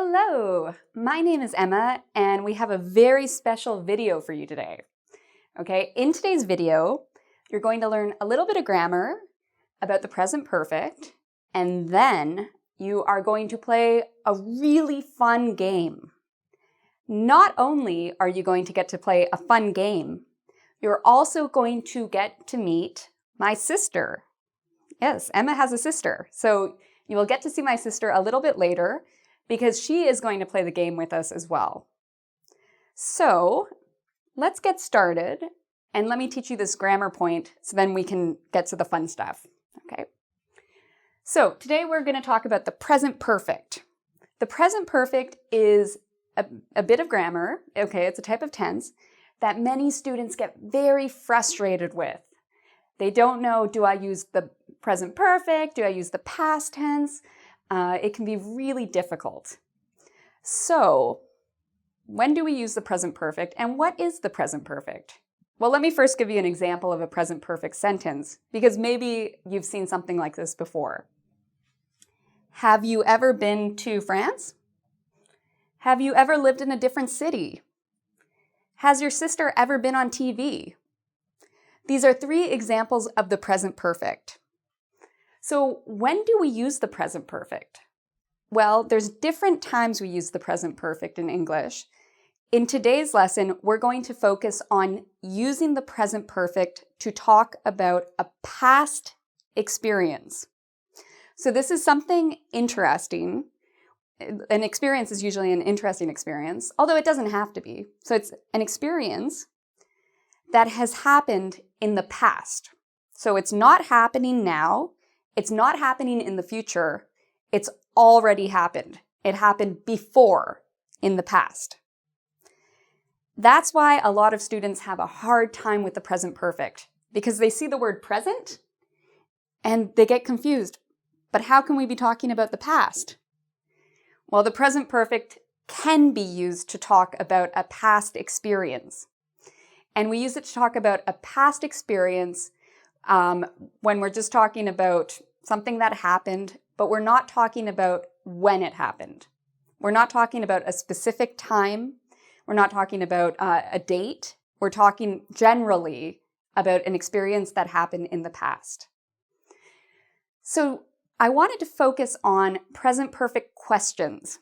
Hello, my name is Emma and we have a very special video for you today. Okay, in today's video, you're going to learn a little bit of grammar about the present perfect, and then you are going to play a really fun game. Not only are you going to get to play a fun game, you're also going to get to meet my sister. Yes, Emma has a sister, so you will get to see my sister a little bit later because she is going to play the game with us as well. So let's get started, and let me teach you this grammar point so then we can get to the fun stuff, okay? So today we're going to talk about the present perfect. The present perfect is a bit of grammar, okay, it's a type of tense that many students get very frustrated with. They don't know, do I use the present perfect? Do I use the past tense? It can be really difficult. So, when do we use the present perfect, and what is the present perfect? Well, let me first give you an example of a present perfect sentence, because maybe you've seen something like this before. Have you ever been to France? Have you ever lived in a different city? Has your sister ever been on TV? These are three examples of the present perfect. So when do we use the present perfect? Well, there's different times we use the present perfect in English. In today's lesson, we're going to focus on using the present perfect to talk about a past experience. So this is something interesting. An experience is usually an interesting experience, although it doesn't have to be. So it's an experience that has happened in the past. So it's not happening now. It's not happening in the future. It's already happened. It happened before in the past. That's why a lot of students have a hard time with the present perfect, because they see the word present and they get confused. But how can we be talking about the past? Well, the present perfect can be used to talk about a past experience. And we use it to talk about a past experience when we're just talking about something that happened, but we're not talking about when it happened. We're not talking about a specific time. We're not talking about a date. We're talking generally about an experience that happened in the past. So I wanted to focus on present perfect questions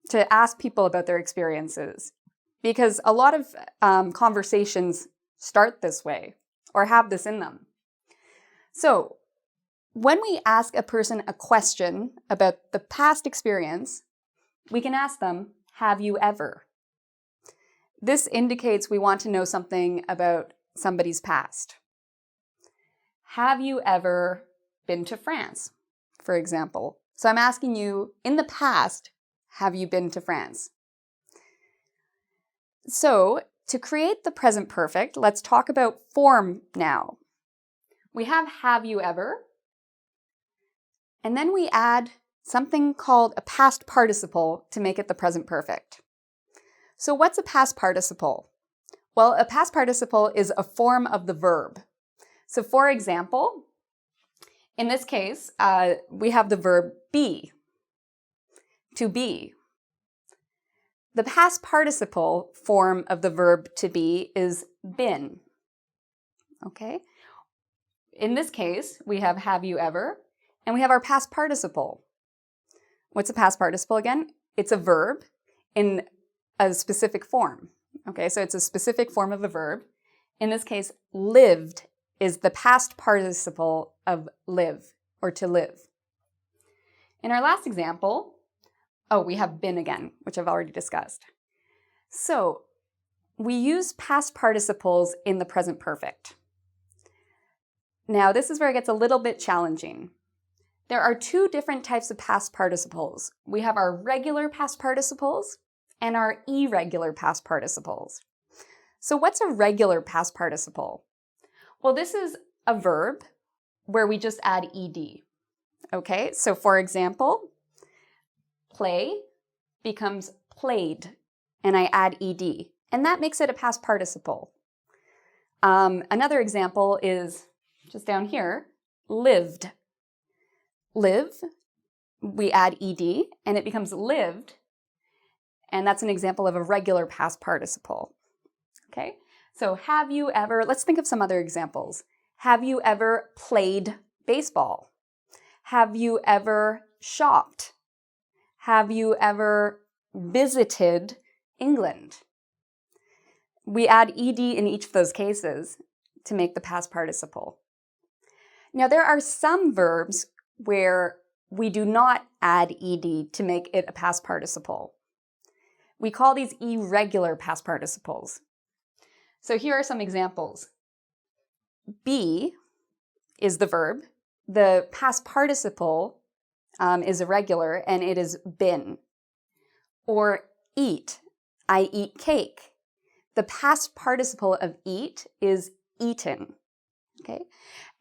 to ask people about their experiences, because a lot of conversations start this way or have this in them. So when we ask a person a question about the past experience, we can ask them, have you ever? This indicates we want to know something about somebody's past. Have you ever been to France, for example? So I'm asking you, in the past, have you been to France? So to create the present perfect, let's talk about form now. We have you ever? And then we add something called a past participle to make it the present perfect. So what's a past participle? Well, a past participle is a form of the verb. So for example, in this case, we have the verb be, to be. The past participle form of the verb to be is been. Okay? In this case, we have you ever, and we have our past participle. What's a past participle again? It's a verb in a specific form. Okay, so it's a specific form of a verb. In this case, lived is the past participle of live, or to live. In our last example, we have been again, which I've already discussed. So we use past participles in the present perfect. Now, this is where it gets a little bit challenging. There are two different types of past participles. We have our regular past participles and our irregular past participles. So what's a regular past participle? Well, this is a verb where we just add ed. Okay, so for example, play becomes played, and I add ed, and that makes it a past participle. Another example is just down here, lived. Live, we add ed, and it becomes lived, And that's an example of a regular past participle. Okay, so have you ever, let's think of some other examples. Have you ever played baseball? Have you ever shopped? Have you ever visited England? We add ed in each of those cases to make the past participle. Now, there are some verbs where we do not add ed to make it a past participle. We call these irregular past participles. So here are some examples. Be is the verb. The past participle is irregular, and it is been. Or eat. I eat cake. The past participle of eat is eaten. Okay?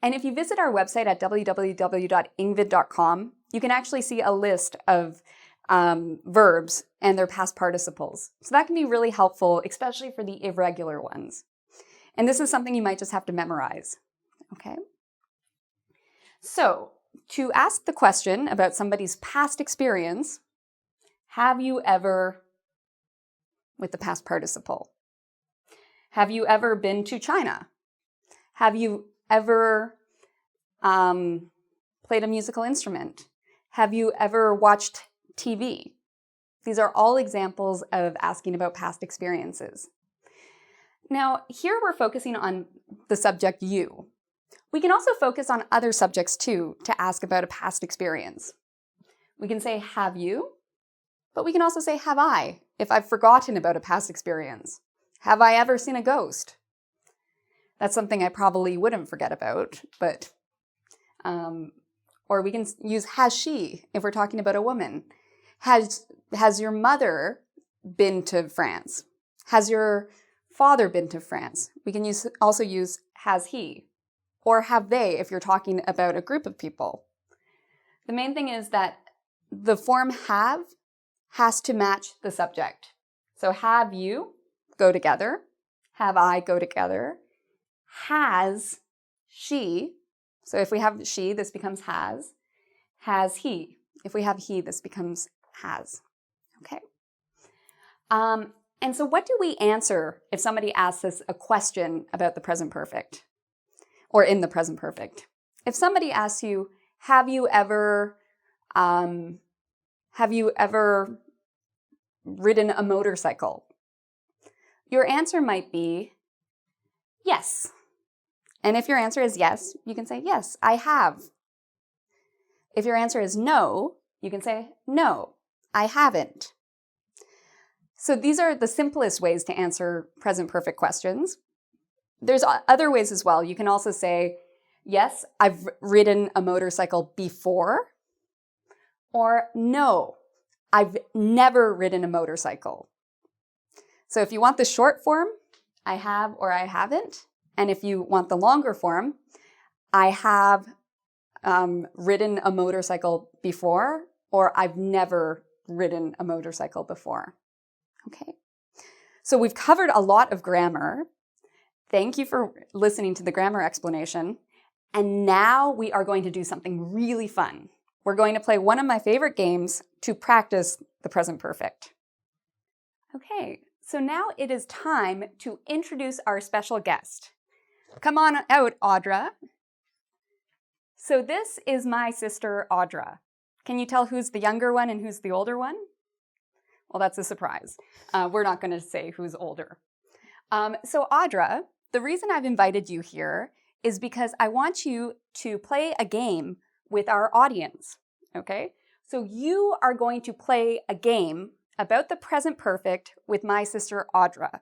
And if you visit our website at www.engvid.com, you can actually see a list of verbs and their past participles. So that can be really helpful, especially for the irregular ones. And this is something you might just have to memorize. Okay? So, to ask the question about somebody's past experience, have you ever, with the past participle, have you ever been to China? Have you ever played a musical instrument? Have you ever watched TV? These are all examples of asking about past experiences. Now, here we're focusing on the subject you. We can also focus on other subjects too to ask about a past experience. We can say, have you? But we can also say, have I, if I've forgotten about a past experience. Have I ever seen a ghost? That's something I probably wouldn't forget about, but, or we can use has she, if we're talking about a woman. Has your mother been to France? Has your father been to France? We can also use has he, or have they, if you're talking about a group of people. The main thing is that the form have has to match the subject. So have you go together, have I go together, has she, so if we have she, this becomes has he. If we have he, this becomes has. Okay. And so what do we answer if somebody asks us a question about the present perfect or in the present perfect? If somebody asks you, have you ever ridden a motorcycle? Your answer might be yes. And if your answer is yes, you can say, yes, I have. If your answer is no, you can say, no, I haven't. So these are the simplest ways to answer present perfect questions. There's other ways as well. You can also say, yes, I've ridden a motorcycle before, or no, I've never ridden a motorcycle. So if you want the short form, I have or I haven't. And if you want the longer form, I have ridden a motorcycle before, or I've never ridden a motorcycle before. Okay. So we've covered a lot of grammar. Thank you for listening to the grammar explanation. And now we are going to do something really fun. We're going to play one of my favorite games to practice the present perfect. Okay, so now it is time to introduce our special guest. Come on out, Audra. So this is my sister, Audra. Can you tell who's the younger one and who's the older one? Well, that's a surprise. We're not going to say who's older. So Audra, the reason I've invited you here is because I want you to play a game with our audience, okay? So you are going to play a game about the present perfect with my sister, Audra.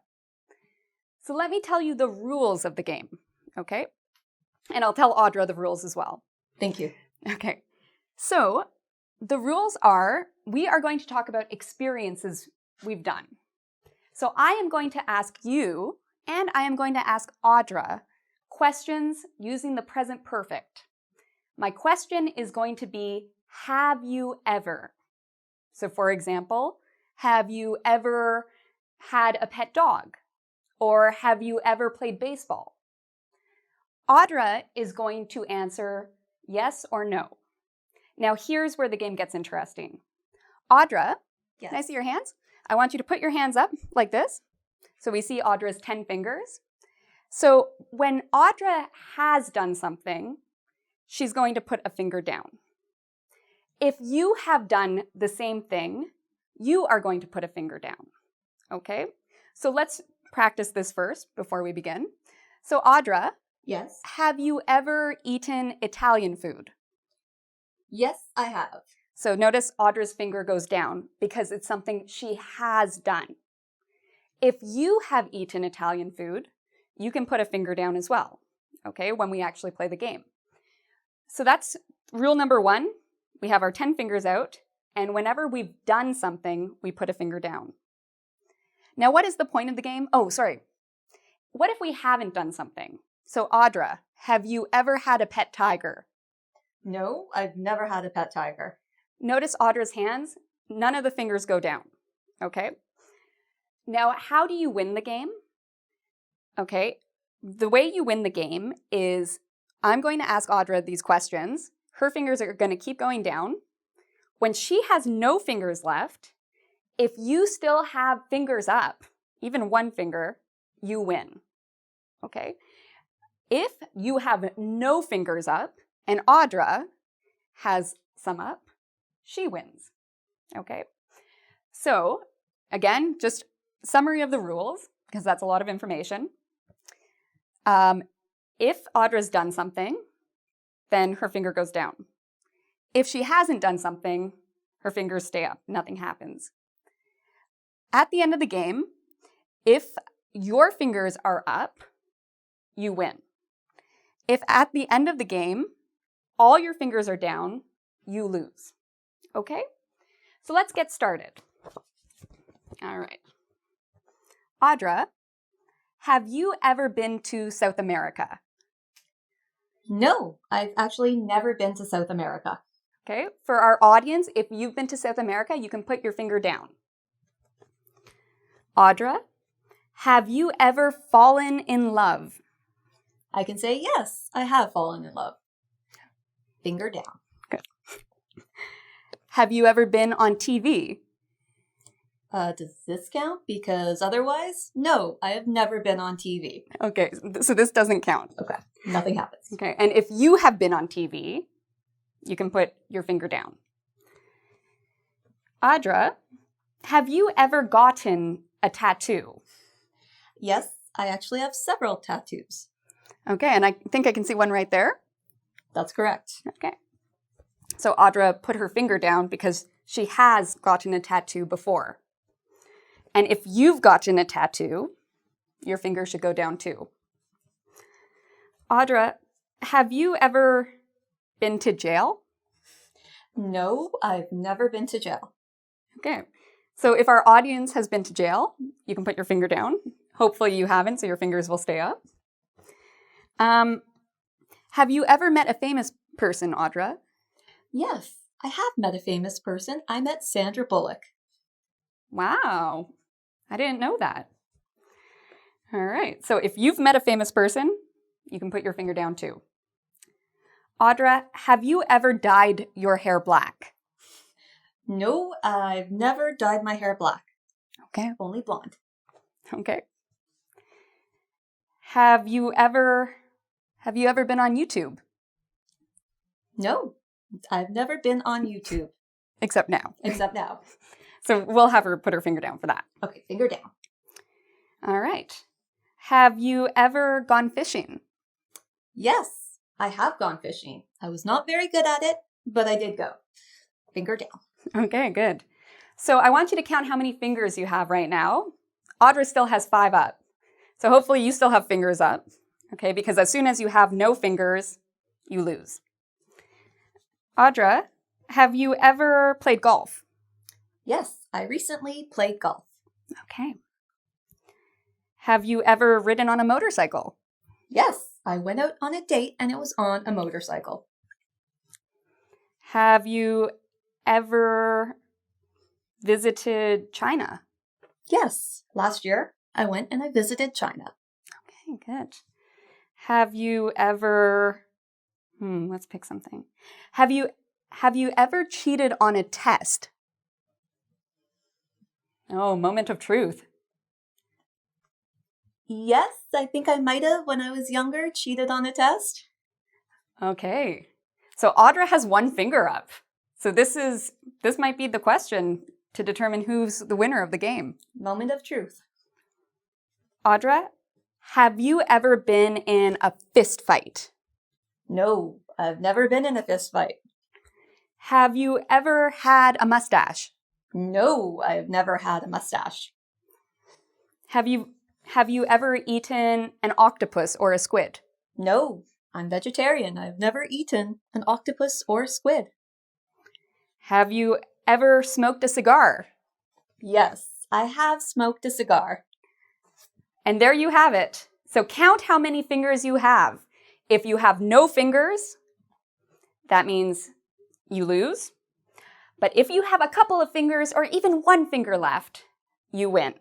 So let me tell you the rules of the game, okay? And I'll tell Audra the rules as well. Thank you. Okay. So the rules are, we are going to talk about experiences we've done. So I am going to ask you, and I am going to ask Audra, questions using the present perfect. My question is going to be, have you ever? So for example, have you ever had a pet dog? Or have you ever played baseball? Audra is going to answer yes or no. Now here's where the game gets interesting. Audra, Yes. Can I see your hands? I want you to put your hands up like this. So we see Audra's 10 fingers. So when Audra has done something, she's going to put a finger down. If you have done the same thing, you are going to put a finger down. Okay? So let's practice this first before we begin. So Audra, Yes. have you ever eaten Italian food? Yes, I have. So notice Audra's finger goes down because it's something she has done. If you have eaten Italian food, you can put a finger down as well, okay, when we actually play the game. So that's rule number 1. We have our 10 fingers out, and whenever we've done something, we put a finger down. Now, what is the point of the game? Oh, sorry. What if we haven't done something? So Audra, have you ever had a pet tiger? No, I've never had a pet tiger. Notice Audra's hands, none of the fingers go down, okay? Now, how do you win the game? Okay, the way you win the game is I'm going to ask Audra these questions. Her fingers are going to keep going down. When she has no fingers left, if you still have fingers up, even one finger, you win, okay? If you have no fingers up and Audra has some up, she wins, okay? So, again, just summary of the rules, because that's a lot of information. If Audra's done something, then her finger goes down. If she hasn't done something, her fingers stay up, nothing happens. At the end of the game, if your fingers are up, you win. If at the end of the game, all your fingers are down, you lose. Okay? So let's get started. All right. Audra, have you ever been to South America? No, I've actually never been to South America. Okay, for our audience, if you've been to South America, you can put your finger down. Audra, have you ever fallen in love? I can say yes, I have fallen in love. Finger down. Good. Have you ever been on TV? Does this count? Because otherwise, no, I have never been on TV. Okay, so this doesn't count. Okay, nothing happens. Okay, and if you have been on TV, you can put your finger down. Audra, have you ever gotten a tattoo? Yes, I actually have several tattoos. Okay, and I think I can see one right there. That's correct. Okay. So Audra put her finger down because she has gotten a tattoo before. And if you've gotten a tattoo, your finger should go down too. Audra, have you ever been to jail? No, I've never been to jail. Okay. So if our audience has been to jail, you can put your finger down. Hopefully you haven't, so your fingers will stay up. Have you ever met a famous person, Audra? Yes, I have met a famous person. I met Sandra Bullock. Wow. I didn't know that. All right. So if you've met a famous person, you can put your finger down too. Audra, have you ever dyed your hair black? No, I've never dyed my hair black. Okay. Only blonde. Okay. Have you ever been on YouTube? No, I've never been on YouTube. Except now. Except now. So we'll have her put her finger down for that. Okay, finger down. All right. Have you ever gone fishing? Yes, I have gone fishing. I was not very good at it, but I did go. Finger down. Okay, good. So I want you to count how many fingers you have right now. Audra still has 5 up. So hopefully you still have fingers up, okay? Because as soon as you have no fingers, you lose. Audra, have you ever played golf? Yes, I recently played golf. Okay. Have you ever ridden on a motorcycle? Yes, I went out on a date and it was on a motorcycle. Have you ever visited China? Yes, last year I went and I visited China. Okay, good. Have you ever, let's pick something. Have you ever cheated on a test? Oh, moment of truth. Yes, I think I might have, when I was younger, cheated on a test. Okay. So Audra has one finger up. So this might be the question to determine who's the winner of the game. Moment of truth. Audra, have you ever been in a fist fight? No, I've never been in a fist fight. Have you ever had a mustache? No, I've never had a mustache. Have you ever eaten an octopus or a squid? No, I'm vegetarian. I've never eaten an octopus or squid. Have you ever smoked a cigar? Yes, I have smoked a cigar. And there you have it. So count how many fingers you have. If you have no fingers, that means you lose. But if you have a couple of fingers or even one finger left, you win.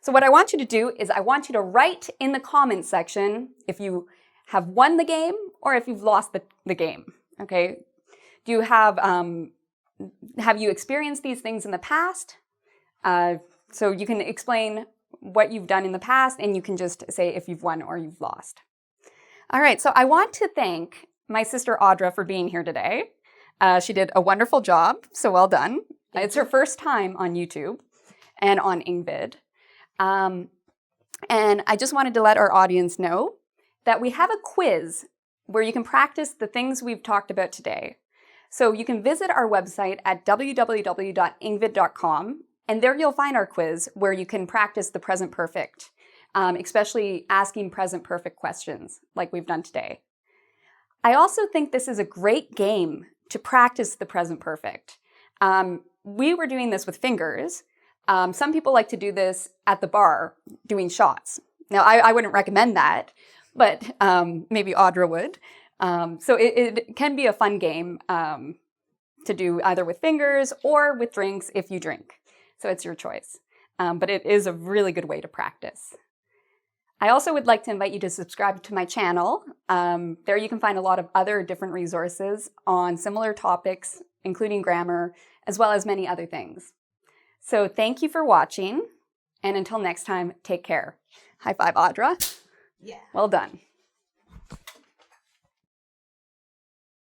So what I want you to do is I want you to write in the comments section if you have won the game or if you've lost the game, okay? Do you have you experienced these things in the past? So you can explain what you've done in the past and you can just say if you've won or you've lost. All right, so I want to thank my sister Audra for being here today. She did a wonderful job, so well done. It's her first time on YouTube and on engVid. And I just wanted to let our audience know that we have a quiz where you can practice the things we've talked about today. So you can visit our website at www.engvid.com, and there you'll find our quiz where you can practice the present perfect, especially asking present perfect questions like we've done today. I also think this is a great game to practice the present perfect. We were doing this with fingers. Some people like to do this at the bar, doing shots. Now, I wouldn't recommend that, but maybe Audra would. So it can be a fun game to do either with fingers or with drinks if you drink. So it's your choice. But it is a really good way to practice. I also would like to invite you to subscribe to my channel. There you can find a lot of other different resources on similar topics, including grammar, as well as many other things. So thank you for watching, and until next time, take care. High five, Audra. Yeah. Well done.